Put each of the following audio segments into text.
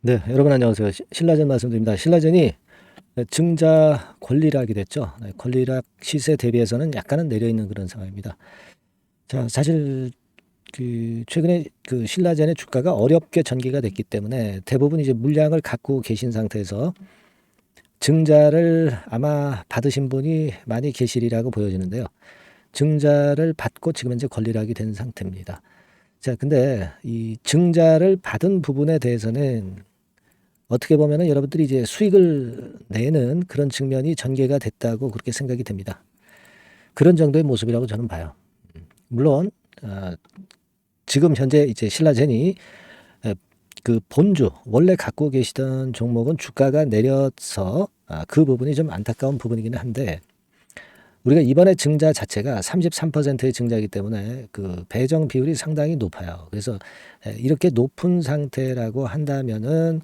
네, 여러분 안녕하세요. 신라젠 말씀드립니다. 신라젠이 증자 권리락이 됐죠. 네, 권리락 시세 대비해서는 약간은 내려 있는 그런 상황입니다. 자, 사실 최근에 신라젠의 주가가 어렵게 전개가 됐기 때문에 대부분 이제 물량을 갖고 계신 상태에서 증자를 아마 받으신 분이 많이 계시리라고 보여지는데요. 증자를 받고 지금 현재 권리락이 된 상태입니다. 자, 근데 이 증자를 받은 부분에 대해서는 어떻게 보면은 여러분들이 이제 수익을 내는 그런 측면이 전개가 됐다고 그렇게 생각이 됩니다. 그런 정도의 모습이라고 저는 봐요. 물론 지금 현재 이제 신라젠이 그 본주 원래 갖고 계시던 종목은 주가가 내려서 그 부분이 좀 안타까운 부분이기는 한데 우리가 이번에 증자 자체가 33%의 증자이기 때문에 그 배정 비율이 상당히 높아요. 그래서 이렇게 높은 상태라고 한다면은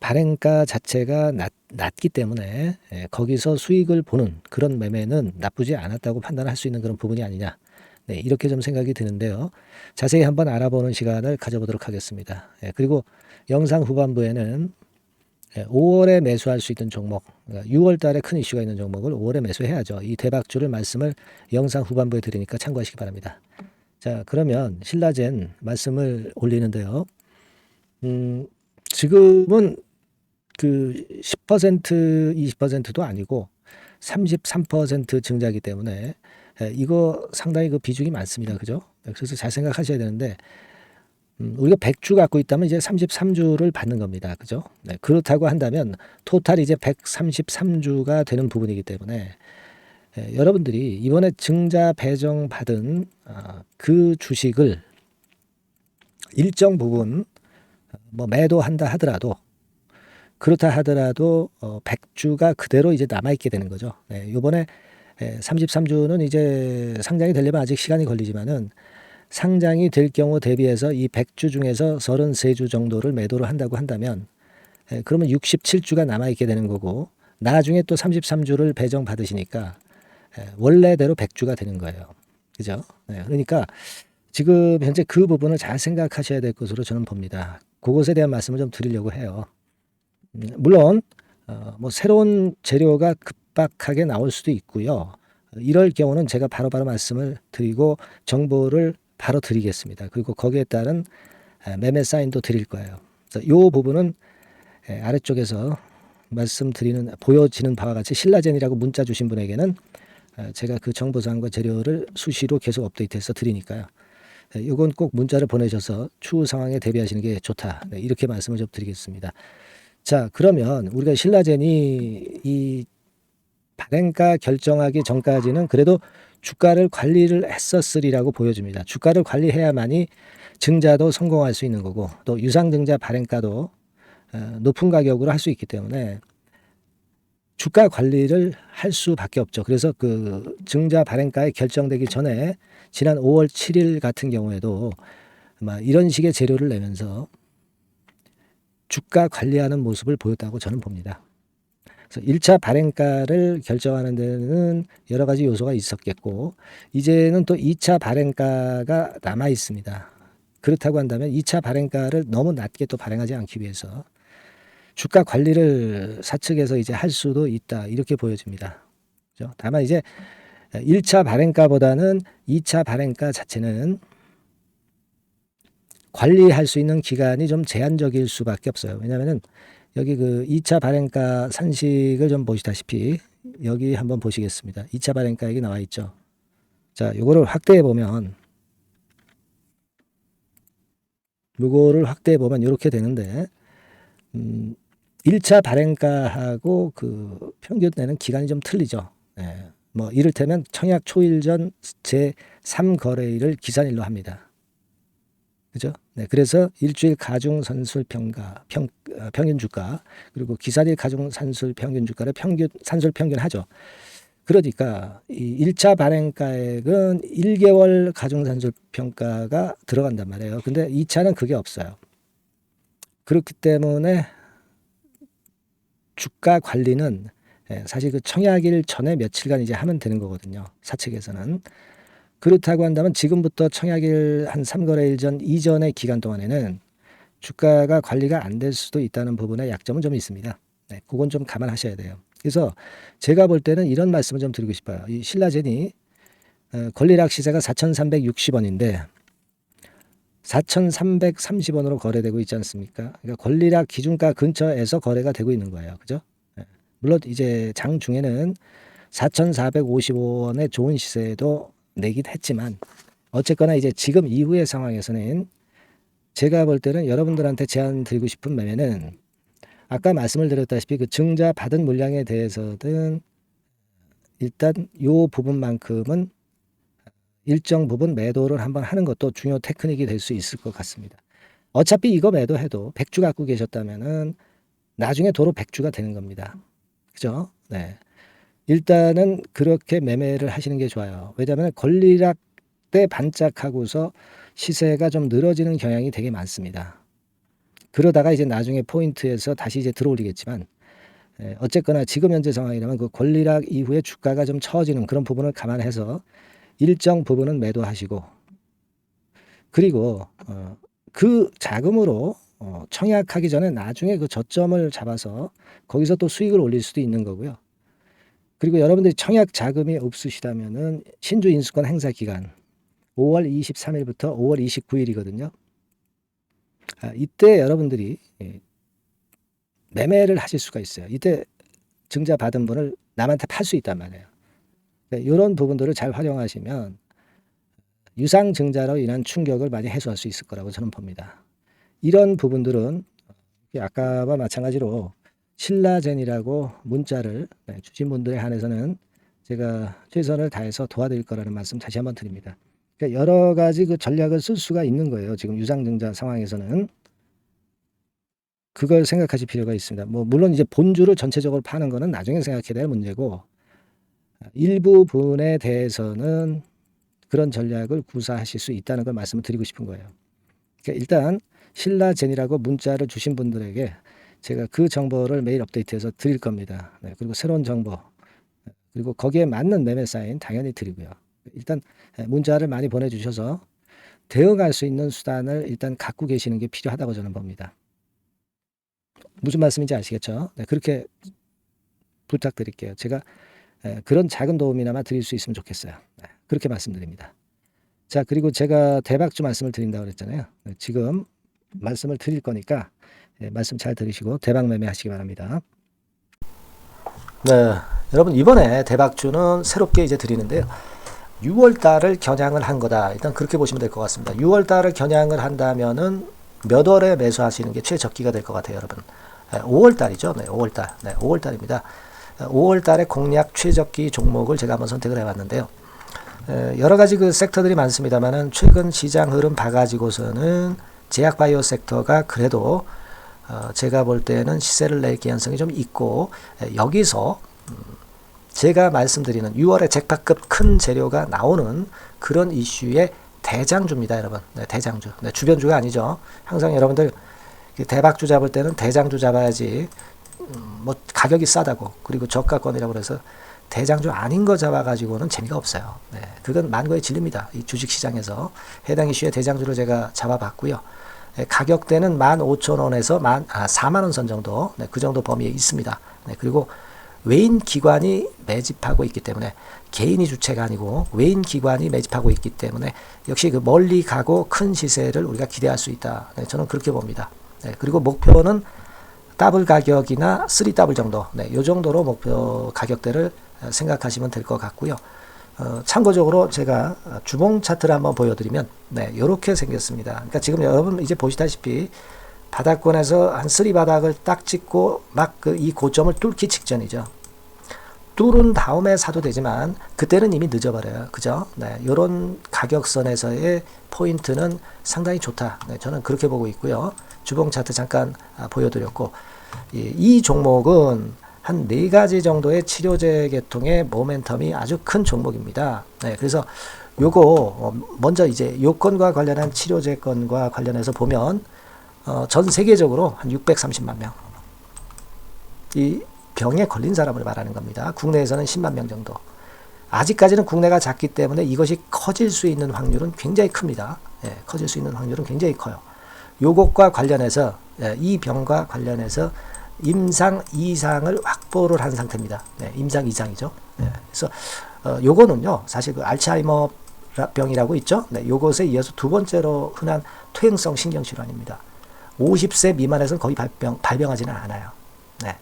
발행가 자체가 낮기 때문에 거기서 수익을 보는 그런 매매는 나쁘지 않았다고 판단할 수 있는 그런 부분이 아니냐. 네, 이렇게 좀 생각이 드는데요. 자세히 한번 알아보는 시간을 가져보도록 하겠습니다. 그리고 영상 후반부에는 5월에 매수할 수 있는 종목, 6월 달에 큰 이슈가 있는 종목을 5월에 매수해야죠. 이 대박주를 말씀을 영상 후반부에 드리니까 참고하시기 바랍니다. 자, 그러면 신라젠 말씀을 올리는데요. 지금은 그 10%, 20%도 아니고 33% 증자이기 때문에 이거 상당히 그 비중이 많습니다. 그죠? 그래서 잘 생각하셔야 되는데 우리가 100주 갖고 있다면 이제 33주를 받는 겁니다. 그죠? 네, 그렇다고 한다면 토탈 이제 133주가 되는 부분이기 때문에 여러분들이 이번에 증자 배정 받은 그 주식을 일정 부분 뭐 매도한다 하더라도 그렇다 하더라도 100주가 그대로 이제 남아있게 되는 거죠. 네, 요번에 33주는 이제 상장이 되려면 아직 시간이 걸리지만은 상장이 될 경우 대비해서 이 100주 중에서 33주 정도를 매도를 한다고 한다면 그러면 67주가 남아있게 되는 거고 나중에 또 33주를 배정 받으시니까 원래대로 100주가 되는 거예요. 그죠? 네, 그러니까 지금 현재 그 부분을 잘 생각하셔야 될 것으로 저는 봅니다. 그것에 대한 말씀을 좀 드리려고 해요. 물론 뭐 새로운 재료가 급박하게 나올 수도 있고요. 이럴 경우는 제가 바로바로 말씀을 드리고 정보를 바로 드리겠습니다. 그리고 거기에 따른 매매 사인도 드릴 거예요. 그래서 이 부분은 아래쪽에서 말씀드리는 보여지는 바와 같이 신라젠이라고 문자 주신 분에게는 제가 그 정보사항과 재료를 수시로 계속 업데이트해서 드리니까요. 이건 꼭 문자를 보내셔서 추후 상황에 대비하시는 게 좋다. 네, 이렇게 말씀을 좀 드리겠습니다. 자, 그러면 우리가 신라젠이 이 발행가 결정하기 전까지는 그래도 주가를 관리를 했었으리라고 보여집니다. 주가를 관리해야만이 증자도 성공할 수 있는 거고 또 유상증자 발행가도 높은 가격으로 할 수 있기 때문에 주가 관리를 할 수밖에 없죠. 그래서 그 증자 발행가에 결정되기 전에 지난 5월 7일 같은 경우에도 아마 이런 식의 재료를 내면서 주가 관리하는 모습을 보였다고 저는 봅니다. 그래서 1차 발행가를 결정하는 데는 여러 가지 요소가 있었겠고 이제는 또 2차 발행가가 남아 있습니다. 그렇다고 한다면 2차 발행가를 너무 낮게 또 발행하지 않기 위해서 주가 관리를 사측에서 이제 할 수도 있다. 이렇게 보여집니다. 그죠? 다만 이제 1차 발행가보다는 2차 발행가 자체는 관리할 수 있는 기간이 좀 제한적일 수밖에 없어요. 왜냐하면은 여기 그 2차 발행가 산식을 좀 보시다시피 여기 한번 보시겠습니다. 2차 발행가 여기 나와 있죠. 자, 요거를 확대해 보면 이렇게 되는데 1차 발행가하고 그 평균 내는 기간이 좀 틀리죠. 예. 뭐 이를테면 청약 초일 전 제3거래일을 기산일로 합니다. 그죠? 네, 그래서 일주일 가중 산술 평균 주가 그리고 기산일 가중 산술 평균 주가를 산술 평균 하죠. 그러니까 이 1차 발행가액은 1개월 가중 산술 평가가 들어간단 말이에요. 근데 2차는 그게 없어요. 그렇기 때문에 주가 관리는 사실 그 청약일 전에 며칠간 이제 하면 되는 거거든요. 사측에서는. 그렇다고 한다면 지금부터 청약일 한 3거래일 전 이전의 기간 동안에는 주가가 관리가 안 될 수도 있다는 부분에 약점은 좀 있습니다. 네, 그건 좀 감안하셔야 돼요. 그래서 제가 볼 때는 이런 말씀을 좀 드리고 싶어요. 이 신라젠이 권리락 시세가 4,360원인데 4,330원으로 거래되고 있지 않습니까? 그러니까 권리락 기준가 근처에서 거래가 되고 있는 거예요. 그죠? 네. 물론 이제 장 중에는 4,455원의 좋은 시세도 내긴 했지만 어쨌거나 이제 지금 이후의 상황에서는 제가 볼 때는 여러분들한테 제안 드리고 싶은 매매는 아까 말씀을 드렸다시피 그 증자 받은 물량에 대해서는 일단 요 부분만큼은 일정 부분 매도를 한번 하는 것도 중요 테크닉이 될 수 있을 것 같습니다. 어차피 이거 매도해도 100주 갖고 계셨다면은 나중에 도로 100주가 되는 겁니다. 그죠? 네. 일단은 그렇게 매매를 하시는 게 좋아요. 왜냐하면 권리락 때 반짝하고서 시세가 좀 늘어지는 경향이 되게 많습니다. 그러다가 이제 나중에 포인트에서 다시 이제 들어올리겠지만 어쨌거나 지금 현재 상황이라면 그 권리락 이후에 주가가 좀 처지는 그런 부분을 감안해서 일정 부분은 매도하시고 그리고 그 자금으로 청약하기 전에 나중에 그 저점을 잡아서 거기서 또 수익을 올릴 수도 있는 거고요. 그리고 여러분들이 청약 자금이 없으시다면은 신주 인수권 행사 기간 5월 23일부터 5월 29일이거든요. 이때 여러분들이 매매를 하실 수가 있어요. 이때 증자 받은 분을 남한테 팔 수 있단 말이에요. 이런 부분들을 잘 활용하시면 유상 증자로 인한 충격을 많이 해소할 수 있을 거라고 저는 봅니다. 이런 부분들은 아까와 마찬가지로 신라젠이라고 문자를 주신 분들에 한해서는 제가 최선을 다해서 도와드릴 거라는 말씀 다시 한번 드립니다. 그러니까 여러 가지 그 전략을 쓸 수가 있는 거예요. 지금 유상증자 상황에서는 그걸 생각하실 필요가 있습니다. 뭐 물론 이제 본주를 전체적으로 파는 거는 나중에 생각해야 될 문제고 일부분에 대해서는 그런 전략을 구사하실 수 있다는 걸 말씀을 드리고 싶은 거예요. 그러니까 일단 신라젠이라고 문자를 주신 분들에게 제가 그 정보를 매일 업데이트해서 드릴 겁니다. 네, 그리고 새로운 정보 그리고 거기에 맞는 매매 사인 당연히 드리고요. 일단 문자를 많이 보내주셔서 대응할 수 있는 수단을 일단 갖고 계시는 게 필요하다고 저는 봅니다. 무슨 말씀인지 아시겠죠? 네, 그렇게 부탁드릴게요. 제가 그런 작은 도움이나마 드릴 수 있으면 좋겠어요. 네, 그렇게 말씀드립니다. 자, 그리고 제가 대박주 말씀을 드린다고 그랬잖아요. 네, 지금 말씀을 드릴 거니까 말씀 잘 들으시고 대박 매매 하시기 바랍니다. 네, 여러분 이번에 대박주는 새롭게 이제 드리는데요. 6월 달을 겨냥을 한 거다. 일단 그렇게 보시면 될 것 같습니다. 6월 달을 겨냥을 한다면은 몇 월에 매수하시는 게 최적기가 될 것 같아요, 여러분. 5월 달이죠. 네, 5월 달. 네, 5월 달입니다. 5월 달에 공략 최적기 종목을 제가 한번 선택을 해봤는데요. 여러 가지 그 섹터들이 많습니다만은 최근 시장 흐름 봐가지고서는 제약바이오 섹터가 그래도 제가 볼 때는 시세를 낼 개연성이 좀 있고 여기서 제가 말씀드리는 6월에 잭팟급 큰 재료가 나오는 그런 이슈의 대장주입니다, 여러분. 네, 대장주. 네, 주변주가 아니죠. 항상 여러분들 대박주 잡을 때는 대장주 잡아야지. 뭐 가격이 싸다고 그리고 저가권이라고 그래서 대장주 아닌 거 잡아가지고는 재미가 없어요. 네, 그건 만고의 진리입니다. 이 주식시장에서 해당 이슈의 대장주를 제가 잡아봤고요. 가격대는 15,000원에서 4만원 선 정도, 네, 그 정도 범위에 있습니다. 네, 그리고 외인 기관이 매집하고 있기 때문에 개인이 주체가 아니고 외인 기관이 매집하고 있기 때문에 역시 그 멀리 가고 큰 시세를 우리가 기대할 수 있다. 네, 저는 그렇게 봅니다. 네, 그리고 목표는 더블 가격이나 3더블 정도, 네, 요 정도로 목표 가격대를 생각하시면 될 것 같고요. 참고적으로 제가 주봉 차트를 한번 보여드리면, 네, 요렇게 생겼습니다. 그러니까 지금 여러분 이제 보시다시피 바닥권에서 한 3바닥을 딱 찍고 막 이 고점을 뚫기 직전이죠. 뚫은 다음에 사도 되지만 그때는 이미 늦어버려요. 그죠? 네, 요런 가격선에서의 포인트는 상당히 좋다. 네, 저는 그렇게 보고 있고요. 주봉 차트 잠깐 보여드렸고 이 종목은 한 4가지 정도의 치료제 계통의 모멘텀이 아주 큰 종목입니다. 네, 그래서 요거 먼저 이제 요건과 관련한 치료제건과 관련해서 보면 전 세계적으로 한 630만 명. 이 병에 걸린 사람을 말하는 겁니다. 국내에서는 10만 명 정도. 아직까지는 국내가 작기 때문에 이것이 커질 수 있는 확률은 굉장히 큽니다. 예, 커질 수 있는 확률은 굉장히 커요. 요것과 관련해서 이 병과 관련해서 임상 이상을 확보를 한 상태입니다. 네, 임상 이상이죠. 네, 그래서 요거는요 사실 그 알츠하이머 병이라고 있죠. 네, 요것에 이어서 두 번째로 흔한 퇴행성 신경질환입니다. 50세 미만에서는 거의 발병하지는 않아요. 네,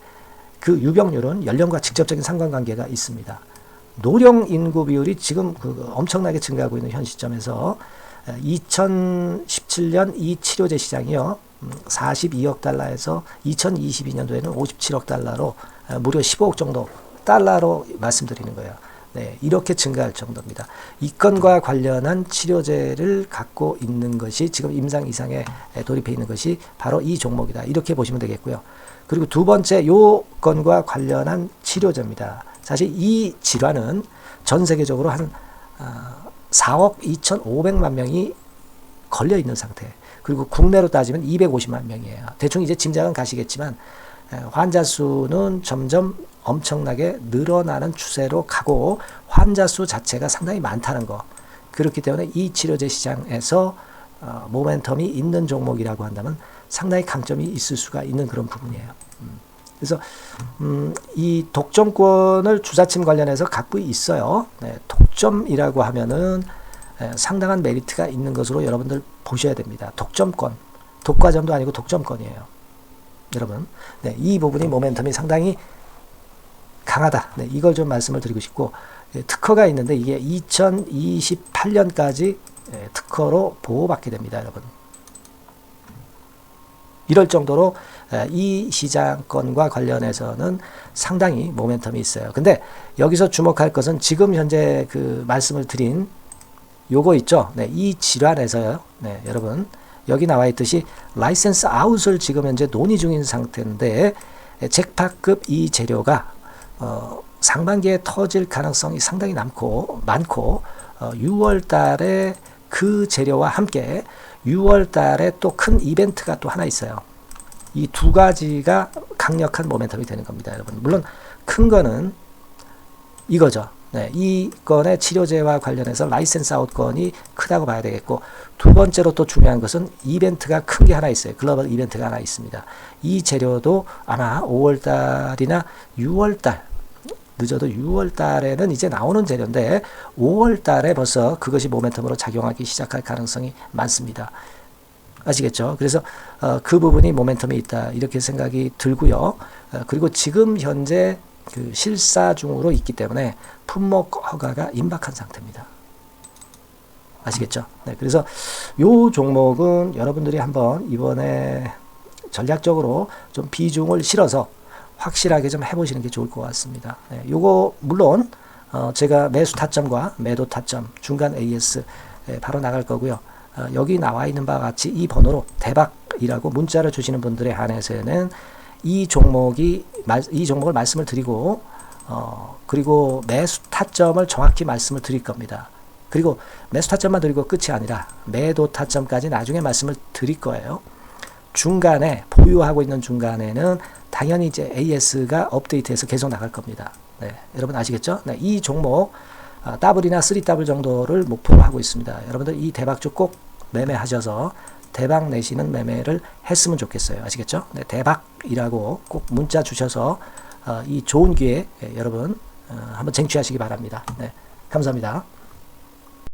그 유병률은 연령과 직접적인 상관관계가 있습니다. 노령 인구 비율이 지금 엄청나게 증가하고 있는 현 시점에서 2017년 이 치료제 시장이요 42억 달러에서 2022년도에는 57억 달러로 무려 15억 정도 달러로 말씀드리는 거예요. 네, 이렇게 증가할 정도입니다. 이 건과 관련한 치료제를 갖고 있는 것이 지금 임상 이상에 돌입해 있는 것이 바로 이 종목이다. 이렇게 보시면 되겠고요. 그리고 두 번째 요 건과 관련한 치료제입니다. 사실 이 질환은 전 세계적으로 한 4억 2,500만 명이 걸려 있는 상태. 그리고 국내로 따지면 250만 명이에요. 대충 이제 짐작은 가시겠지만 환자 수는 점점 엄청나게 늘어나는 추세로 가고 환자 수 자체가 상당히 많다는 거. 그렇기 때문에 이 치료제 시장에서 모멘텀이 있는 종목이라고 한다면 상당히 강점이 있을 수가 있는 그런 부분이에요. 그래서 이 독점권을 주사침 관련해서 갖고 있어요. 네, 독점이라고 하면은 상당한 메리트가 있는 것으로 여러분들 보셔야 됩니다. 독점권, 독과점도 아니고 독점권이에요. 여러분, 네, 이 부분이 모멘텀이 상당히 강하다. 네, 이걸 좀 말씀을 드리고 싶고 특허가 있는데 이게 2028년까지 특허로 보호받게 됩니다, 여러분. 이럴 정도로 이 시장권과 관련해서는 상당히 모멘텀이 있어요. 근데 여기서 주목할 것은 지금 현재 그 말씀을 드린 요거 있죠. 네, 이 질환에서요. 네, 여러분 여기 나와 있듯이 라이센스 아웃을 지금 현재 논의 중인 상태인데 잭팟급 이 재료가 상반기에 터질 가능성이 상당히 많고 6월 달에 그 재료와 함께 6월 달에 또 큰 이벤트가 또 하나 있어요. 이 두 가지가 강력한 모멘텀이 되는 겁니다, 여러분. 물론 큰 거는 이거죠. 네, 이 건의 치료제와 관련해서 라이센스 아웃 건이 크다고 봐야 되겠고 두 번째로 또 중요한 것은 이벤트가 큰 게 하나 있어요. 글로벌 이벤트가 하나 있습니다. 이 재료도 아마 5월 달이나 6월 달 늦어도 6월 달에는 이제 나오는 재료인데 5월 달에 벌써 그것이 모멘텀으로 작용하기 시작할 가능성이 많습니다. 아시겠죠? 그래서 그 부분이 모멘텀이 있다 이렇게 생각이 들고요. 그리고 지금 현재 그 실사 중으로 있기 때문에 품목 허가가 임박한 상태입니다. 아시겠죠? 네, 그래서 요 종목은 여러분들이 한번 이번에 전략적으로 좀 비중을 실어서 확실하게 좀 해보시는 게 좋을 것 같습니다. 네, 요거 물론 제가 매수 타점과 매도 타점 중간 AS 바로 나갈 거고요. 여기 나와 있는 바와 같이 이 번호로 대박이라고 문자를 주시는 분들에 한해서는 이 종목을 말씀을 드리고 그리고 매수 타점을 정확히 말씀을 드릴 겁니다. 그리고 매수 타점만 드리고 끝이 아니라 매도 타점까지 나중에 말씀을 드릴 거예요. 중간에 보유하고 있는 중간에는 당연히 이제 AS가 업데이트해서 계속 나갈 겁니다. 네, 여러분 아시겠죠? 네, 이 종목 더블이나 3더블 정도를 목표로 하고 있습니다. 여러분들 이 대박주 꼭 매매하셔서 대박 내시는 매매를 했으면 좋겠어요. 아시겠죠? 네, 대박이라고 꼭 문자 주셔서 이 좋은 기회 여러분 한번 쟁취하시기 바랍니다. 네, 감사합니다.